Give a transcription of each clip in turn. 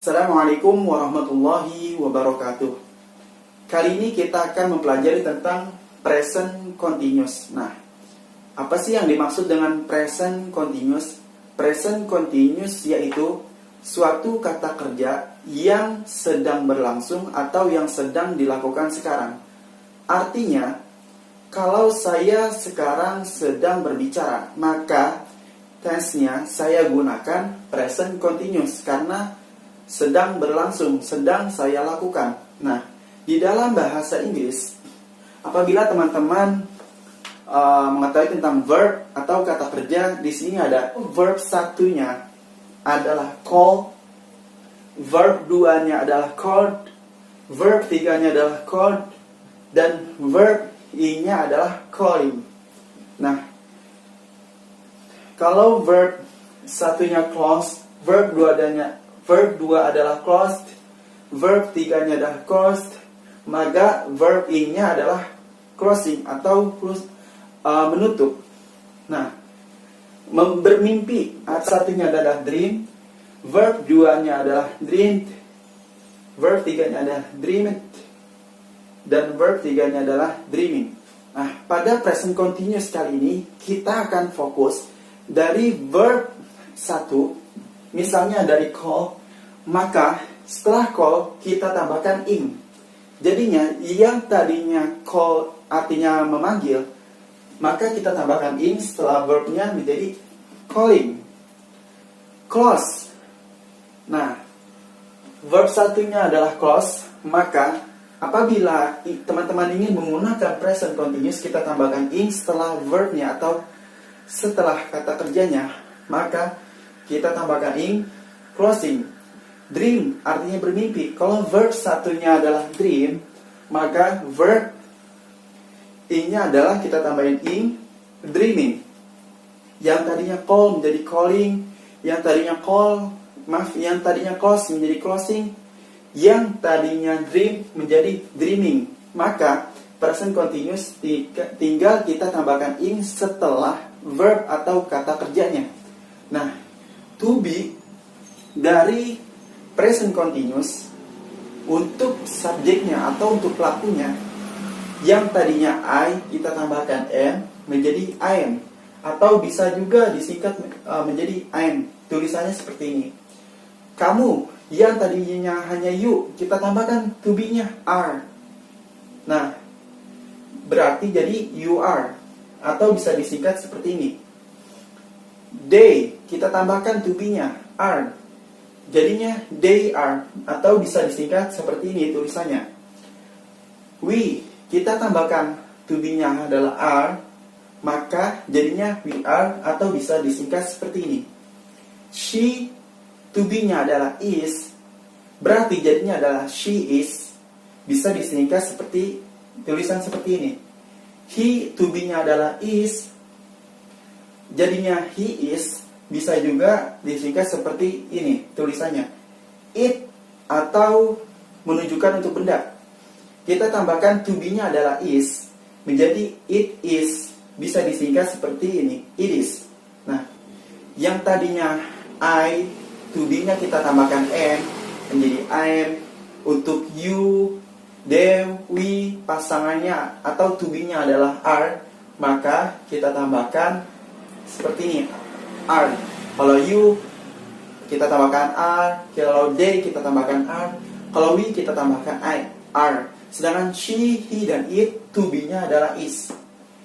Assalamualaikum warahmatullahi wabarakatuh. Kali ini kita akan mempelajari tentang present continuous. Nah, apa sih yang dimaksud dengan present continuous? Present continuous yaitu suatu kata kerja yang sedang berlangsung atau yang sedang dilakukan sekarang. Artinya, kalau saya sekarang sedang berbicara, maka tense-nya saya gunakan present continuous karena sedang berlangsung, sedang saya lakukan. Nah, di dalam bahasa Inggris, apabila teman-teman mengetahui tentang verb atau kata kerja, di sini ada verb satunya adalah call, verb duanya adalah called, verb tiganya adalah called, dan verb i-nya adalah calling. Nah, kalau verb satunya close, verb dua adalah closed, verb tiganya adalah closed, maka verb i-nya adalah closing atau menutup. Nah, bermimpi satunya adalah dream, verb duanya adalah dreamed, verb tiganya adalah dreamed, dan verb tiganya adalah dreaming. Nah, pada present continuous kali ini kita akan fokus dari verb satu, misalnya dari call, maka setelah call kita tambahkan ing. Jadinya yang tadinya call artinya memanggil, maka kita tambahkan ing setelah verbnya menjadi calling. Close. Nah, verb satunya adalah close, maka apabila teman-teman ingin menggunakan present continuous, kita tambahkan ing setelah verbnya atau setelah kata kerjanya, maka kita tambahkan ing closing. Dream artinya bermimpi. Kalau verb satunya adalah dream, maka verb ing-nya adalah kita tambahin ing dreaming. Yang tadinya call menjadi calling, yang tadinya close menjadi closing, yang tadinya dream menjadi dreaming. Maka present continuous tinggal kita tambahkan ing setelah verb atau kata kerjanya. Nah, to be dari present continuous untuk subjeknya atau untuk pelakunya, yang tadinya I kita tambahkan am menjadi am, atau bisa juga disingkat menjadi am. Tulisannya seperti ini. Kamu yang tadinya hanya you, kita tambahkan to be-nya are. Nah, berarti jadi you are, atau bisa disingkat seperti ini. They kita tambahkan to be-nya are, jadinya they are, atau bisa disingkat seperti ini tulisannya. We kita tambahkan to be-nya adalah are, maka jadinya we are, atau bisa disingkat seperti ini. She to be-nya adalah is, berarti jadinya adalah she is, bisa disingkat seperti tulisan seperti ini. He to be-nya adalah is, jadinya he is, bisa juga disingkat seperti ini tulisannya. It atau menunjukkan untuk benda, kita tambahkan to be-nya adalah is, menjadi it is, bisa disingkat seperti ini, it is. Nah, yang tadinya I, to be-nya kita tambahkan am menjadi I am. Untuk you, they, we, pasangannya atau to be-nya adalah are, maka kita tambahkan seperti ini, are. Kalau you kita tambahkan are, kalau they kita tambahkan are, kalau we kita tambahkan I, are. Sedangkan she, he, dan it, to be-nya adalah is.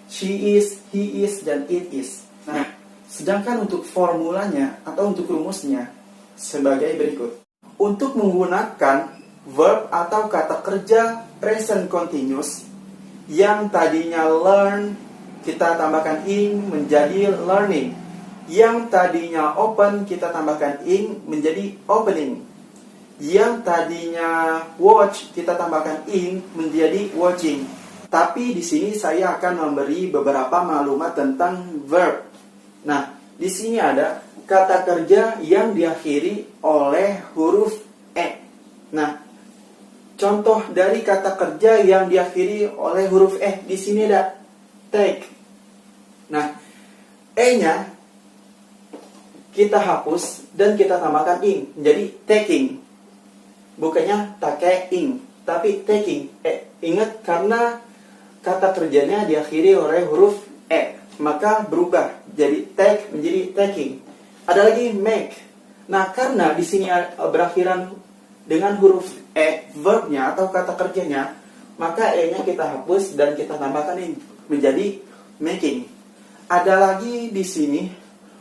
She is, he is, dan it is. Nah, sedangkan untuk formulanya atau untuk rumusnya sebagai berikut. Untuk menggunakan verb atau kata kerja present continuous yang tadinya learn, kita tambahkan ing menjadi learning. Yang tadinya open, kita tambahkan ing menjadi opening. Yang tadinya watch, kita tambahkan ing menjadi watching. Tapi di sini saya akan memberi beberapa maklumat tentang verb. Nah, di sini ada kata kerja yang diakhiri oleh huruf e. Nah, contoh dari kata kerja yang diakhiri oleh huruf e di sini ada take. Nah, e-nya kita hapus dan kita tambahkan ing, jadi taking. bukannya pakai ing, tapi taking. Ingat, karena kata kerjanya diakhiri oleh huruf e, maka berubah jadi take menjadi taking. Ada lagi make. Nah, karena di sini berakhiran dengan huruf e, verbnya atau kata kerjanya, maka e-nya kita hapus dan kita tambahkan ing menjadi making. Ada lagi di sini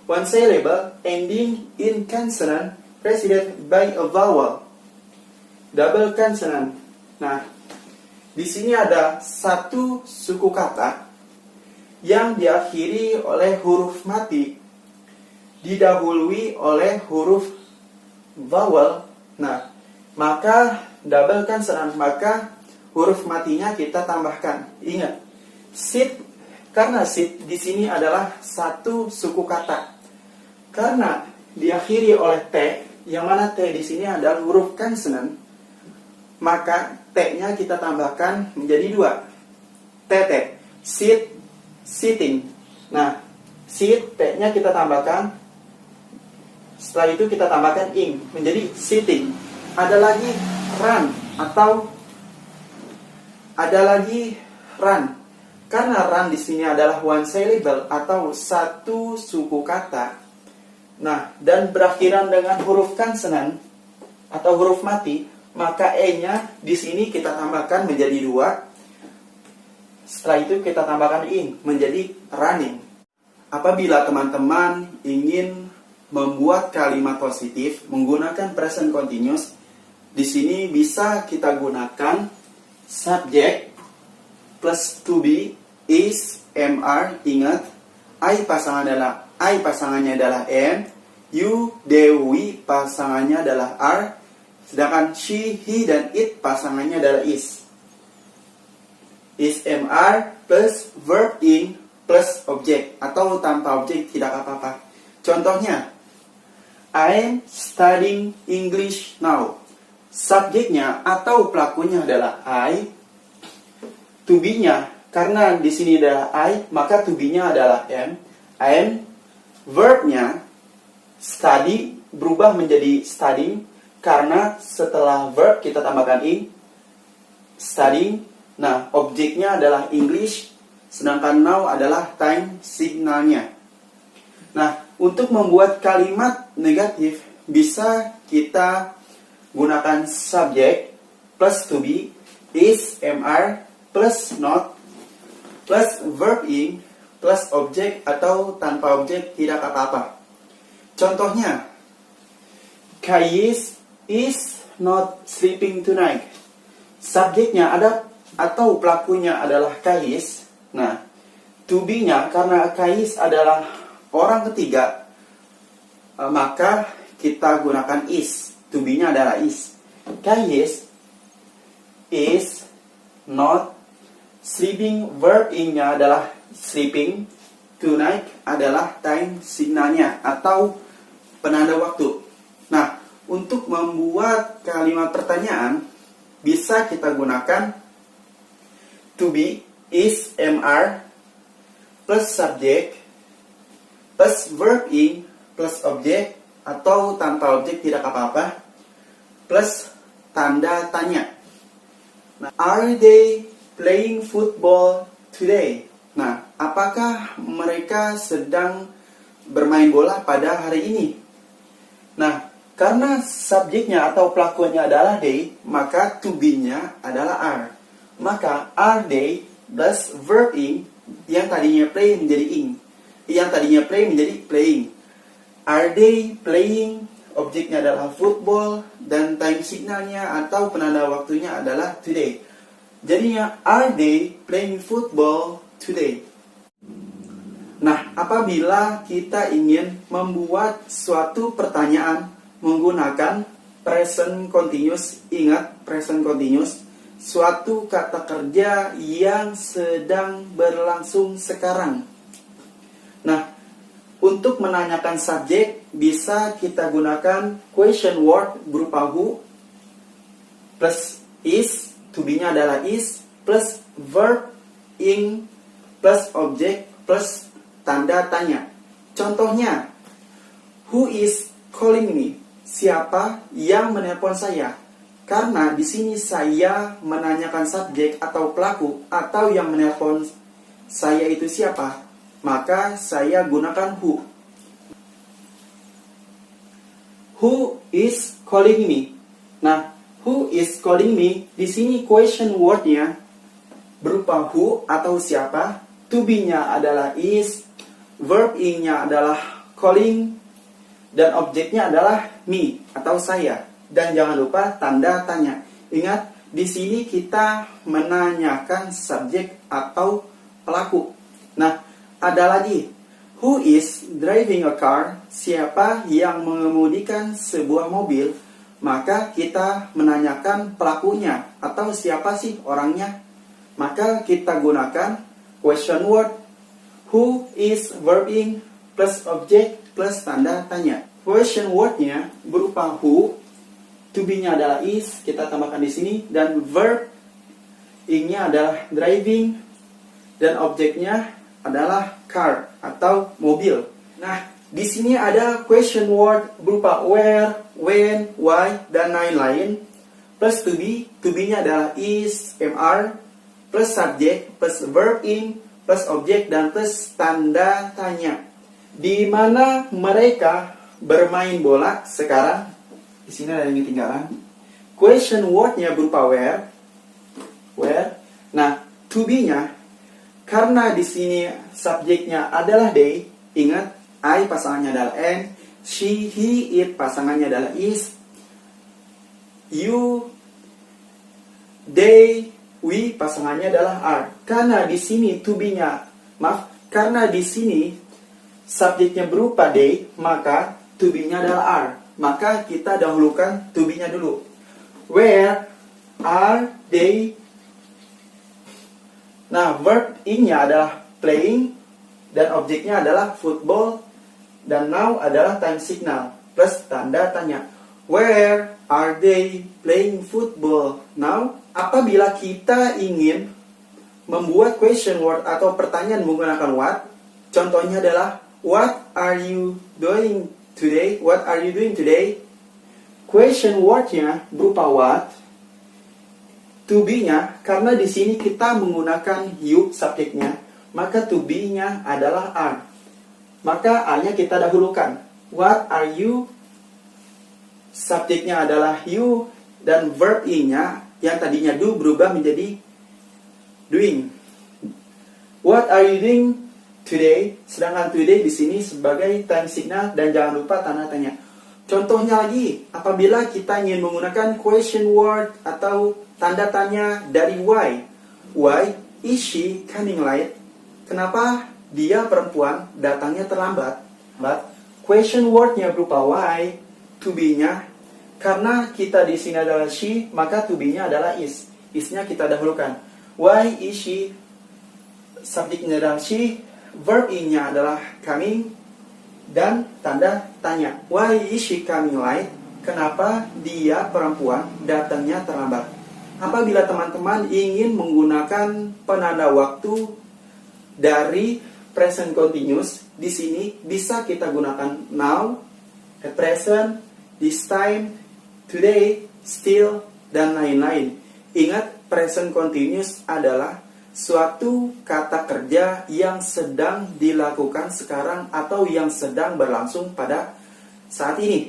one syllable ending in consonant preceded by a vowel. Double consonant. Nah, di sini ada satu suku kata yang diakhiri oleh huruf mati, didahului oleh huruf vowel. Nah, maka double consonant, maka huruf matinya kita tambahkan. Ingat, sit, karena sit di sini adalah satu suku kata. Karena diakhiri oleh t, yang mana t di sini adalah huruf consonant, maka t-nya kita tambahkan menjadi 2. TT, sit, sitting. Nah, sit, t-nya kita tambahkan. Setelah itu kita tambahkan ing menjadi sitting. Ada lagi run atau ada lagi run. Karena run di sini adalah one syllable atau satu suku kata. Nah, dan berakhiran dengan huruf consonant atau huruf mati, maka e-nya di sini kita tambahkan menjadi 2. Setelah itu kita tambahkan ing menjadi running. Apabila teman-teman ingin membuat kalimat positif menggunakan present continuous, di sini bisa kita gunakan subject plus to be, is, mr. Ingat, I pasangannya adalah am, you, they, we pasangannya adalah are, sedangkan she, he, dan it pasangannya adalah is. Is, mr plus verb in plus object, atau tanpa objek tidak apa-apa. Contohnya, I am studying English now. Subjeknya atau pelakunya adalah I. To be-nya, karena di sini adalah I, maka to be-nya adalah am. And verbnya study berubah menjadi studying karena setelah verb kita tambahkan ing, studying. Nah, objeknya adalah English, sedangkan now adalah time signalnya. Nah, untuk membuat kalimat negatif bisa kita gunakan subject plus to be, is, mr plus not plus verb in plus objek atau tanpa objek tidak apa-apa. Contohnya, Kais is not sleeping tonight. Subjeknya ada atau pelakunya adalah Kais. Nah, to be-nya karena Kais adalah orang ketiga, maka kita gunakan is. To be-nya adalah is. Kais is not sleeping. Verb in-nya adalah sleeping. Tonight adalah time signalnya atau penanda waktu. Nah, untuk membuat kalimat pertanyaan bisa kita gunakan to be, is, mr plus subject plus verb in plus objek atau tanpa objek tidak apa-apa plus tanda tanya. Nah, are they playing football today? Nah, apakah mereka sedang bermain bola pada hari ini? Nah, karena subjeknya atau pelakunya adalah they, maka to be-nya adalah are. Maka are they plus verb in yang tadinya play menjadi ing, yang tadinya play menjadi playing. Are they playing? Objeknya adalah football dan time signalnya atau penanda waktunya adalah today. Jadinya are they playing football today? Nah, apabila kita ingin membuat suatu pertanyaan menggunakan present continuous, ingat present continuous, suatu kata kerja yang sedang berlangsung sekarang. Nah, untuk menanyakan subjek bisa kita gunakan question word berupa who plus is, to be-nya adalah is, plus verb in plus objek plus tanda tanya. Contohnya, who is calling me? Siapa yang menelpon saya? karena di sini saya menanyakan subjek atau pelaku atau yang menelpon saya itu siapa, maka saya gunakan who. Who is calling me? Nah, who is calling me? Di sini question word-nya berupa who atau siapa. To be-nya adalah is, verb ing-nya adalah calling, dan objeknya adalah me atau saya. Dan jangan lupa tanda tanya. Ingat, di sini kita menanyakan subjek atau pelaku. Nah, ada lagi. Who is driving a car? Siapa yang mengemudikan sebuah mobil? Maka kita menanyakan pelakunya atau siapa sih orangnya. Maka kita gunakan question word who is verb ing plus object plus tanda tanya. Question word-nya berupa who, to be-nya adalah is, kita tambahkan di sini, dan verb ing-nya adalah driving, dan objeknya adalah car atau mobil. Nah, di sini ada question word berupa where, when, why, dan lain-lain. Plus to be-nya adalah is, mr, plus subject, plus verb ing, plus objek, dan plus tanda tanya. Di mana mereka bermain bola sekarang? Di sini ada yang ketinggalan. Question word-nya berupa where. Nah, to be-nya, karena di sini subjeknya adalah they, ingat, I pasangannya adalah and, she, he, it pasangannya adalah is, you, they, we pasangannya adalah are. Karena di sini to be-nya, karena di sini subjeknya berupa they, maka to be-nya adalah are. Maka kita dahulukan to be-nya dulu. Where are they? Nah, verb ing-nya adalah playing, dan objeknya adalah football, dan now adalah time signal plus tanda tanya. Where are they playing football now? Apabila kita ingin membuat question word atau pertanyaan menggunakan what, contohnya adalah what are you doing today? What are you doing today? Question word-nya berupa what. To be-nya, karena di sini kita menggunakan you subjeknya, maka to be-nya adalah are. Maka are-nya kita dahulukan. What are you? Subjeknya adalah you, dan verb ing-nya yang tadinya do berubah menjadi doing. What are you doing today? Sedangkan today di sini sebagai time signal, dan jangan lupa tanda tanya. Contohnya lagi, apabila kita ingin menggunakan question word atau tanda tanya dari why. Why is she coming late? Kenapa dia perempuan datangnya terlambat? But question word-nya berupa why, to be-nya, karena kita di sini adalah she, maka to be-nya adalah is. Is-nya kita dahulukan. Why is she? Subjeknya adalah she, verb ing-nya adalah coming, dan tanda tanya. Why is she coming late? Kenapa dia perempuan datangnya terlambat? Apabila teman-teman ingin menggunakan penanda waktu dari present continuous, di sini bisa kita gunakan now, at present, this time, today, still, dan lain-lain. Ingat, present continuous adalah suatu kata kerja yang sedang dilakukan sekarang atau yang sedang berlangsung pada saat ini.